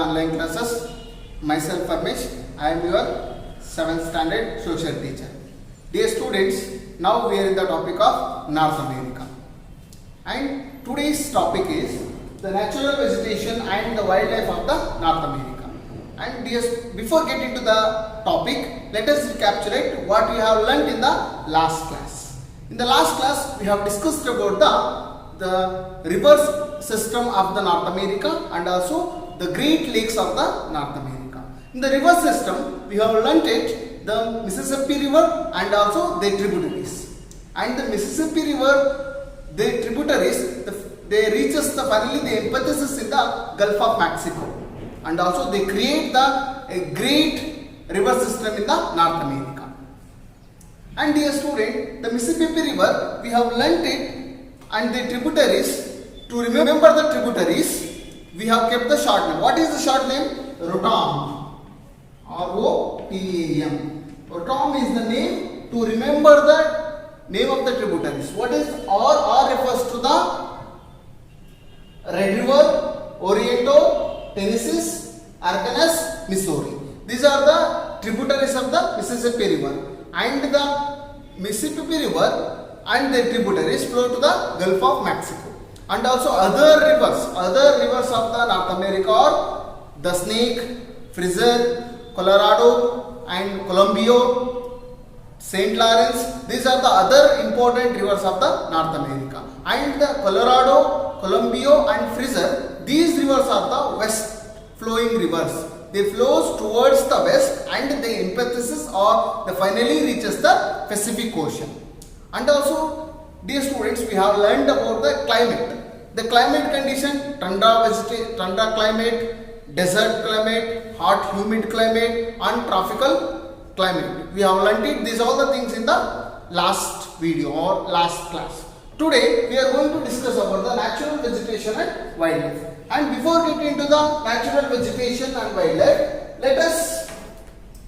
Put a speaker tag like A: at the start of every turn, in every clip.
A: online classes. Myself Parameshi, I am your 7th standard social teacher. Dear students, now we are in the topic of North America. And today's topic is the natural vegetation and the wildlife of the North America. And dear, before getting to the topic, let us recapitulate what we have learnt in the last class. In the last class, we have discussed about the river system of the North America and also the Great Lakes of the North America. In the river system, we have learnt it, the Mississippi River and also their tributaries. And the Mississippi River, their tributaries, they reaches finally the emphasis in the Gulf of Mexico. And also they create a great river system in the North America. And dear student, the Mississippi River, we have learnt it and the tributaries. To remember the tributaries, we have kept the short name. What is the short name? Rotom. R-O-T-A-M. Rotom is the name to remember the name of the tributaries. What is R refers to the Red River, Oriento, Tennessee, Arkansas, Missouri. These are the tributaries of the Mississippi River. And the Mississippi River and their tributaries flow to the Gulf of Mexico. And also other rivers of the North America are the Snake, Fraser, Colorado and Columbia, St. Lawrence. These are the other important rivers of the North America. And the Colorado, Columbia and Fraser, these rivers are the west flowing rivers. They flows towards the west and the emphasis or the finally reaches the Pacific Ocean. And also, dear students, we have learned about the climate. The climate condition, tundra climate, desert climate, hot humid climate and tropical climate. We have learnt it. These are all the things in the last video or last class. Today, we are going to discuss about the natural vegetation and wildlife. And before getting into the natural vegetation and wildlife, let us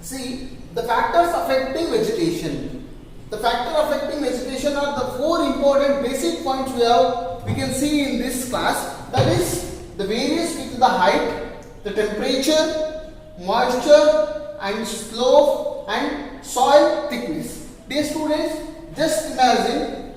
A: see the factors affecting vegetation. The factor affecting vegetation are the 4 important basic points we can see in this class. That is the varies with the height, the temperature, moisture and slope and soil thickness. Dear students, just imagine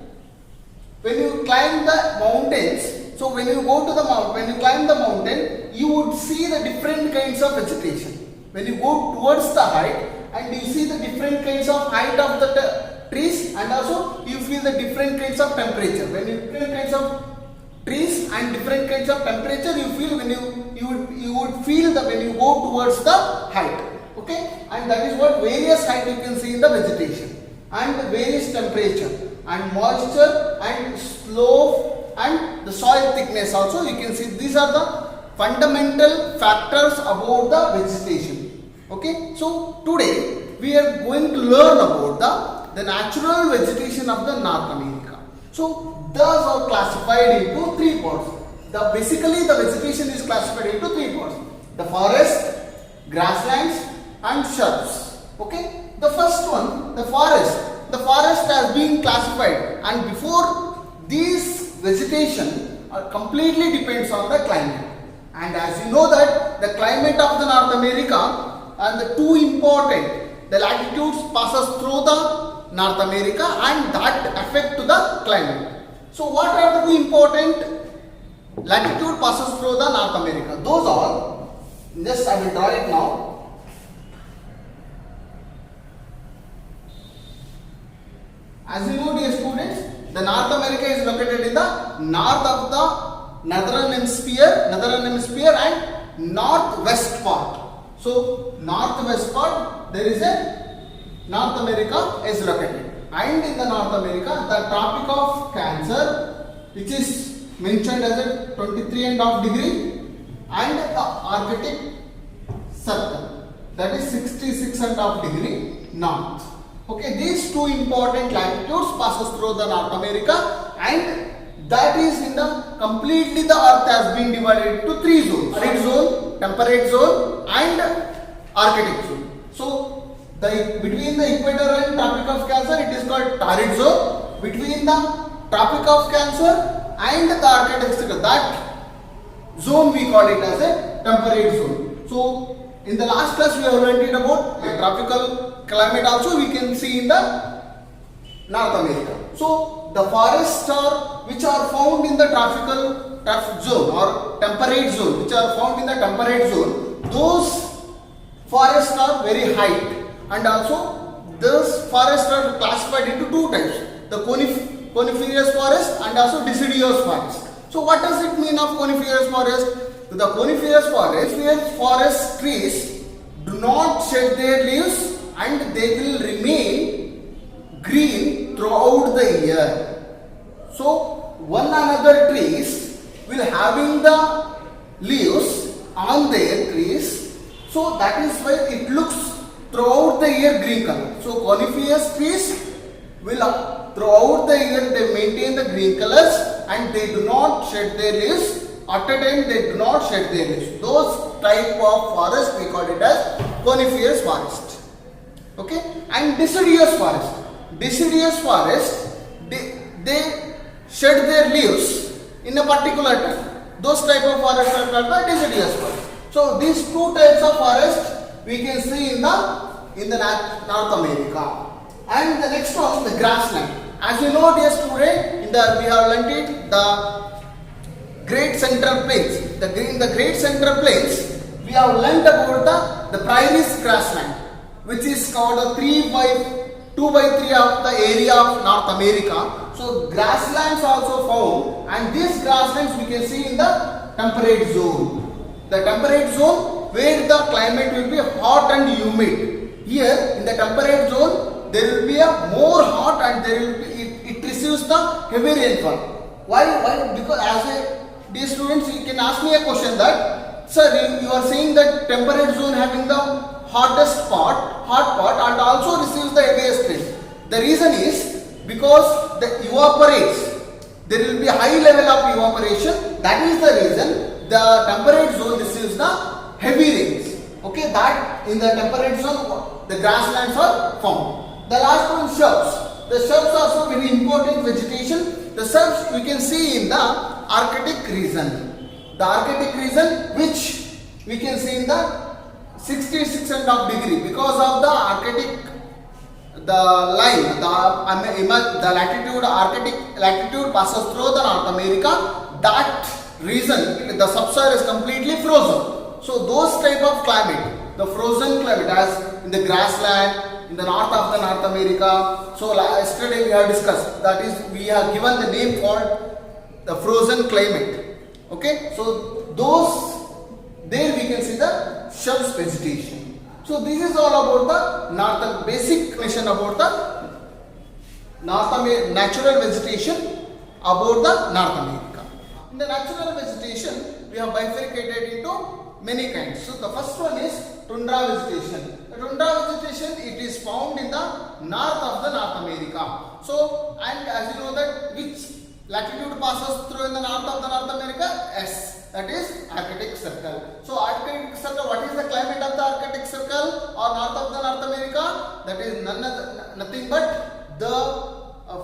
A: when you climb the mountains. So when you go to the mountain, when you climb the mountain, you would see the different kinds of vegetation. When you go towards the height and you see the different kinds of height of the trees and also you feel the different kinds of temperature. When you different kinds of trees and different kinds of temperature you feel when you would feel that when you go towards the height. Okay, and that is what various height you can see in the vegetation and the various temperature and moisture and slope and the soil thickness also you can see. These are the fundamental factors about the vegetation. Okay, so today we are going to learn about the natural vegetation of the North America. So those are classified into 3 parts. Basically the vegetation is classified into 3 parts. The forest, grasslands and shrubs. Okay, the first one, the forest. The forest has been classified, and before these vegetation completely depends on the climate. And as you know that the climate of the North America and the 2 important, the latitudes passes through the North America and that affect to the climate. So what are the 2 important latitude passes through the North America? Those are, just I will draw it now. As you know, dear students, the North America is located in the north of the northern hemisphere and northwest part. So northwest part there is a North America is located, and in the North America the Tropic of Cancer, which is mentioned as a 23.5 degree, and the Arctic Circle, that is 66.5 degree north. Okay, these 2 important latitudes passes through the North America, and that is in the completely the earth has been divided into 3 zones: arid zone, temperate zone and Arctic zone. So between the equator and Tropic of Cancer it is called torrid zone. Between the Tropic of Cancer and the Arctic Circle, that zone we call it as a temperate zone. So in the last class we have learned about the tropical climate also we can see in the North America. So the forests are which are found in the tropical zone or temperate zone, which are found in the temperate zone, those forests are very high, and also those forests are classified into two types: the coniferous forest and also deciduous forest. So what does it mean of coniferous forest? The coniferous forest, where forest trees do not shed their leaves and they will remain green throughout the year. So one another trees will having the leaves on their trees, so that is why it looks throughout the year green color. So coniferous trees will throughout the year they maintain the green colors and they do not shed their leaves. At a time they do not shed their leaves. Those type of forest we call it as coniferous forest. Okay, and deciduous forest. Deciduous forest they shed their leaves in a particular time. Those type of forests are called the deciduous forest. So these two types of forest we can see in the North America. And the next one, the grassland. As you know, dear student, we have learnt it, the Great Central Plains. In the Great Central Plains, we have learnt about the prairies grassland, which is called the 2 by 3 of the area of North America. So grasslands also found, and these grasslands we can see in the temperate zone. The temperate zone where the climate will be hot and humid. Here in the temperate zone there will be a more hot and there will be it receives the heavy rainfall. Why? Because as a dear students, you can ask me a question that, sir, you are saying that temperate zone having the hot part and also receives the heaviest rain. The reason is because the evaporates. There will be a high level of evaporation. That is the reason the temperate zone receives the heavy rains. Okay, that in the temperate zone the grasslands are found. The last one, shrubs. The shrubs are also very important vegetation. The shrubs we can see in the Arctic region. The Arctic region which we can see in the 66.5 degree because of the Arctic, the line, the latitude, Arctic latitude passes through the North America. That region, the subsoil is completely frozen. So those type of climate, the frozen climate, as in the grassland, in the north of the North America. So yesterday we have discussed, that is we have given the name called the frozen climate. Okay, so those there we can see the shrubs vegetation. So this is all about the basic information about the natural vegetation about the North America. In the natural vegetation we have bifurcated into many kinds. So the first one is tundra vegetation. The tundra vegetation, it is found in the north of the North America. So, and as you know that which latitude passes through in the north of the North America? S, that is Arctic Circle. So Arctic Circle, what is the climate of the Arctic Circle or north of the North America? That is nothing but the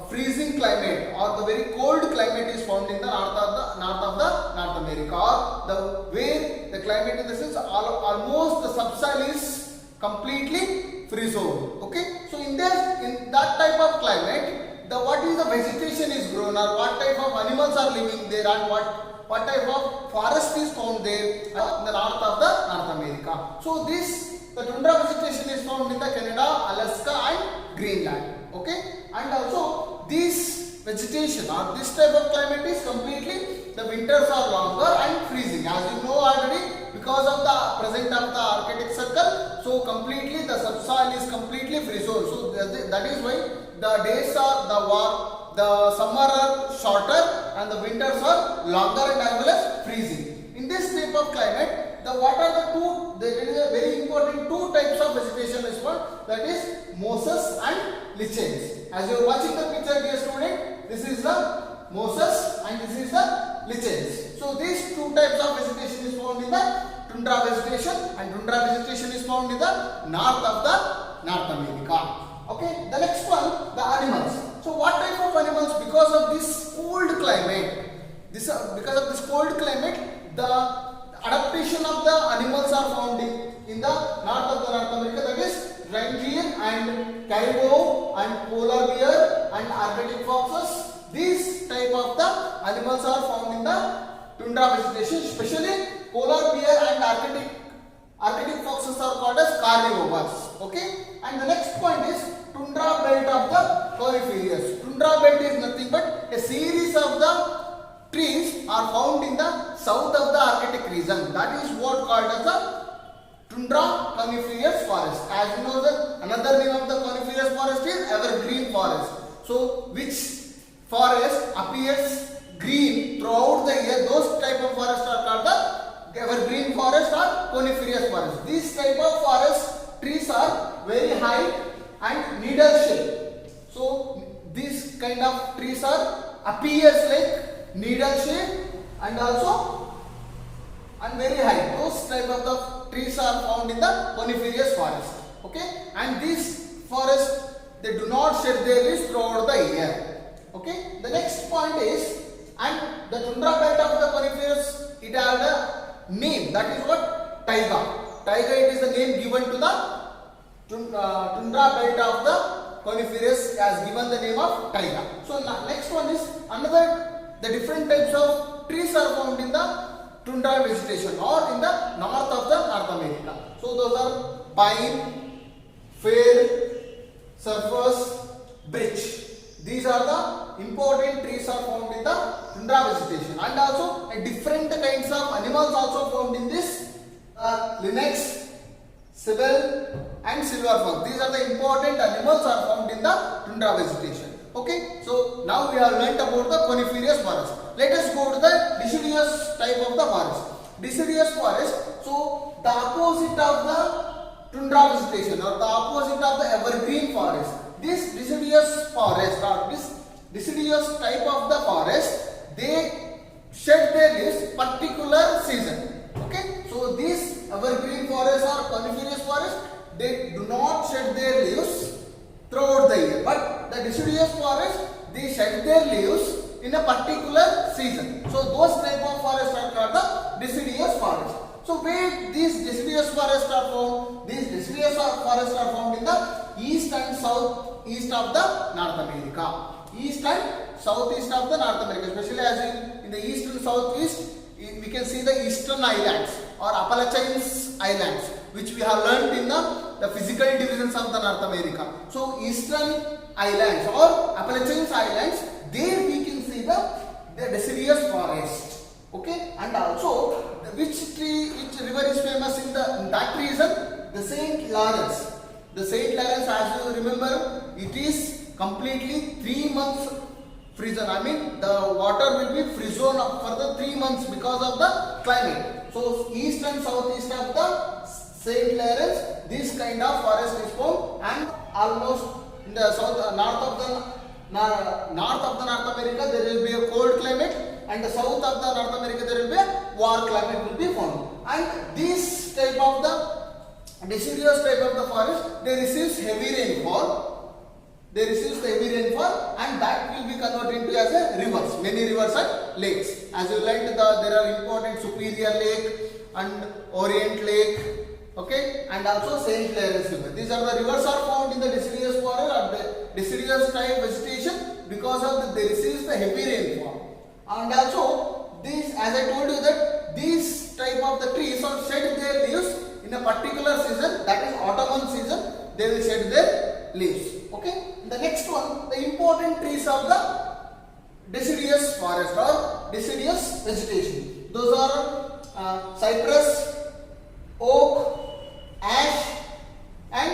A: freezing climate or the very cold climate is found in the north of the North America, or the where the climate in the sense almost the subsoil is completely frozen. Okay, so in that type of climate, what is the vegetation is grown, or what type of animals are living there, and what type of forest is found there in the north of the North America. So the tundra vegetation is found in the Canada, Alaska and Greenland. Okay, and also this vegetation or this type of climate is completely, the winters are longer and freezing, as you know already, because of the presence of the Arctic Circle. So completely the subsoil is completely frozen. So that is why the days are the summer are shorter and the winters are longer and as well as freezing. In this type of climate, what are the two? There is a very important two types of vegetation is found, that is mosses and lichens. As you are watching the picture, dear student, this is the mosses and this is the lichens. So these two types of vegetation is found in the tundra vegetation, and tundra vegetation is found in the north of the North America. Okay, the next one, the animals. So what type of animals? Because of this cold climate, the partition of the animals are found in the north of the North America, that is reindeer and caribou and polar bear and Arctic foxes. These type of the animals are found in the tundra vegetation, especially polar bear and Arctic foxes are called as carnivores. Okay, and the next point is tundra belt of the coniferous. Tundra belt is nothing but a series of the trees are found in the south of the Arctic region. That is what called as the tundra coniferous forest. As you know that another name of the coniferous forest is evergreen forest. So which forest appears green throughout the year, those type of forests are called the evergreen forest or coniferous forest. These type of forest trees are very high and needle shaped. So these kind of trees are appears like needle shape and also and very high. Those type of the trees are found in the coniferous forest. Okay, and these forests, they do not shed their leaves throughout the year. Okay, the next point is, and the tundra belt of the coniferous, it has a name, that is what? Taiga. Taiga, it is the name given to the tundra belt of the coniferous, has given the name of taiga. So next one is the different types of trees are found in the tundra vegetation or in the north of the North America. So those are pine, fir, cypress, birch. These are the important trees are found in the tundra vegetation, and also different kinds of animals also found in this lynx, sable and silver fox. These are the important animals are found in the tundra vegetation. Okay, so now we have learnt about the coniferous forest. Let us go to the deciduous type of the forest. Deciduous forest, so the opposite of the tundra vegetation or the opposite of the evergreen forest. This deciduous forest or this deciduous type of the forest, they shed their leaves particular season. Okay, so these evergreen forest or coniferous forest, they do not shed their leaves throughout the year, but the deciduous forest, they shed their leaves in a particular season. So those type of forests are called the deciduous forest. So where these deciduous forests are found? These deciduous forests are found in the east and southeast of the North America. East and southeast of the North America, especially as in the east and southeast, we can see the eastern islands or Appalachian islands, which we have learnt in the physical divisions of the North America. So eastern islands or Appalachian islands, there we can see the deciduous forest. Okay, and also which river is famous in that region? The St. Lawrence. The St. Lawrence, as you remember, it is completely 3 months frozen. I mean, the water will be frozen for the 3 months because of the climate. So east and southeast of the St. Lawrence, this kind of forest is found, and almost in the north of the North America, there will be a cold climate, and the south of the North America, there will be a warm climate will be found. And this type of the deciduous type of the forest, they receives heavy rainfall. They receive heavy rainfall, and that will be converted into as a rivers. Many rivers and lakes. As you learned, there are important Superior Lake and Orient Lake. Okay, and also St. Lawrence River. These are the rivers are found in the deciduous forest or the deciduous type vegetation because of they receive the heavy rainfall. And also these, as I told you that these type of the trees are shed their leaves in a particular season, that is autumn season, they will shed their leaves. Okay, the next one, the important trees of the deciduous forest or deciduous vegetation. Those are cypress, oak, ash and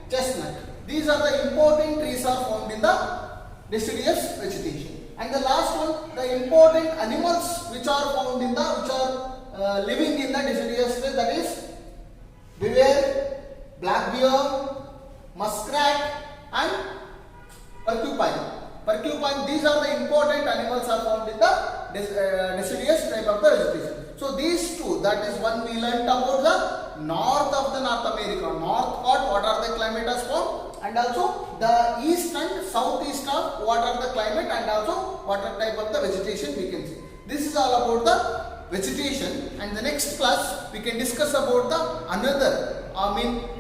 A: chestnut. These are the important trees are found in the deciduous vegetation. And the last one, the important animals which are found in living in the deciduous tree, that is beaver, black bear, muskrat and porcupine. These are the important animals are found in the deciduous type of the vegetation. So these two, that is one we learnt about the north of the North America, north part, what are the climate is found, and also the east and southeast of what are the climate and also what are type of the vegetation we can see. This is all about vegetation, and the next class we can discuss about the another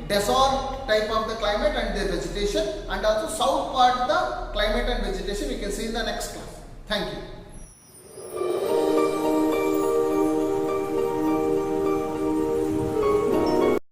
A: desert type of the climate and the vegetation, and also south part the climate and vegetation we can see in the next class. Thank you.